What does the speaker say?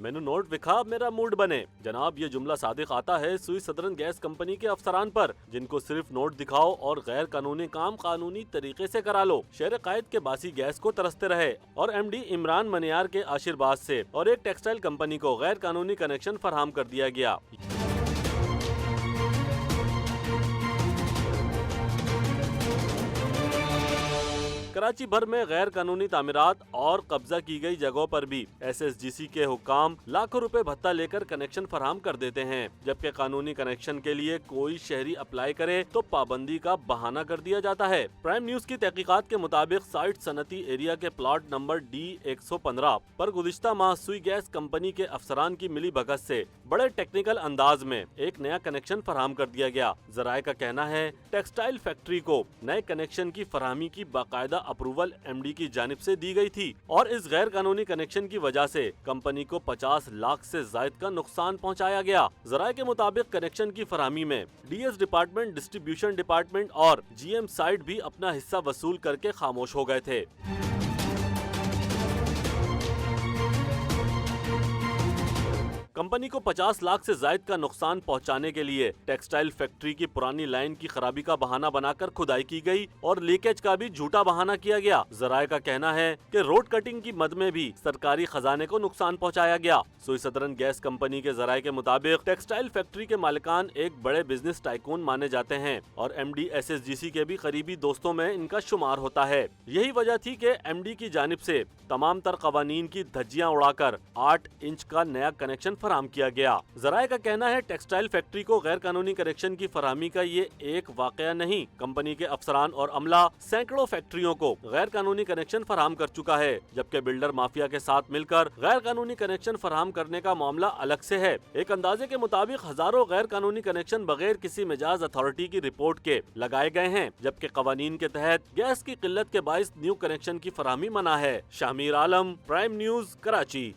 مینو note وکھا میرا mood بنے۔ جناب یہ جملہ صادق آتا ہے سوئی سدرن گیس کمپنی کے افسران پر، جن کو صرف نوٹ دکھاؤ اور غیر قانونی کام قانونی طریقے سے کرا لو۔ شہر قائد کے باسی گیس کو ترستے رہے اور ایم ڈی عمران منیار کے آشیرواد سے اور ایک ٹیکسٹائل کمپنی کو غیر قانونی کنیکشن فراہم کر دیا گیا۔ کراچی بھر میں غیر قانونی تعمیرات اور قبضہ کی گئی جگہوں پر بھی ایس ایس جی سی کے حکام لاکھوں روپے بھتہ لے کر کنیکشن فراہم کر دیتے ہیں، جبکہ قانونی کنیکشن کے لیے کوئی شہری اپلائی کرے تو پابندی کا بہانہ کر دیا جاتا ہے۔ پرائم نیوز کی تحقیقات کے مطابق سائٹ صنعتی ایریا کے پلاٹ نمبر D115 پر گزشتہ ماہ سوئی گیس کمپنی کے افسران کی ملی بھگت سے بڑے ٹیکنیکل انداز میں ایک نیا کنیکشن فراہم کر دیا گیا۔ ذرائع کا کہنا ہے ٹیکسٹائل فیکٹری کو نئے کنیکشن کی فراہمی کی باقاعدہ اپروول ایم ڈی کی جانب سے دی گئی تھی اور اس غیر قانونی کنیکشن کی وجہ سے کمپنی کو 50 لاکھ سے زائد کا نقصان پہنچایا گیا۔ ذرائع کے مطابق کنیکشن کی فراہمی میں D S department, distribution department اور جی ایم سائٹ بھی اپنا حصہ وصول کر کے خاموش ہو گئے تھے۔ کمپنی کو 50 لاکھ سے زائد کا نقصان پہنچانے کے لیے ٹیکسٹائل فیکٹری کی پرانی لائن کی خرابی کا بہانہ بنا کر کھدائی کی گئی اور لیکیج کا بھی جھوٹا بہانہ کیا گیا۔ ذرائع کا کہنا ہے کہ روڈ کٹنگ کی مد میں بھی سرکاری خزانے کو نقصان پہنچایا گیا۔ سوئی سدرن گیس کمپنی کے ذرائع کے مطابق ٹیکسٹائل فیکٹری کے مالکان ایک بڑے بزنس ٹائکون مانے جاتے ہیں اور M D S S G C کے بھی قریبی دوستوں میں ان کا شمار ہوتا ہے۔ یہی وجہ تھی کہ ایم ڈی کی جانب سے تمام تر قوانین کی دھجیاں اڑا کر 8 انچ کا نیا کنیکشن فراہم کیا گیا۔ ذرائع کا کہنا ہے ٹیکسٹائل فیکٹری کو غیر قانونی کنیکشن کی فراہمی کا یہ ایک واقعہ نہیں، کمپنی کے افسران اور عملہ سینکڑوں فیکٹریوں کو غیر قانونی کنیکشن فراہم کر چکا ہے، جبکہ بلڈر مافیا کے ساتھ مل کر غیر قانونی کنیکشن فراہم کرنے کا معاملہ الگ سے ہے۔ ایک اندازے کے مطابق ہزاروں غیر قانونی کنیکشن بغیر کسی مجاز اتھارٹی کی رپورٹ کے لگائے گئے ہیں، جبکہ قوانین کے تحت گیس کی قلت کے باعث نیو کنیکشن کی فراہمی منع ہے۔ شامیر عالم، پرائم نیوز، کراچی۔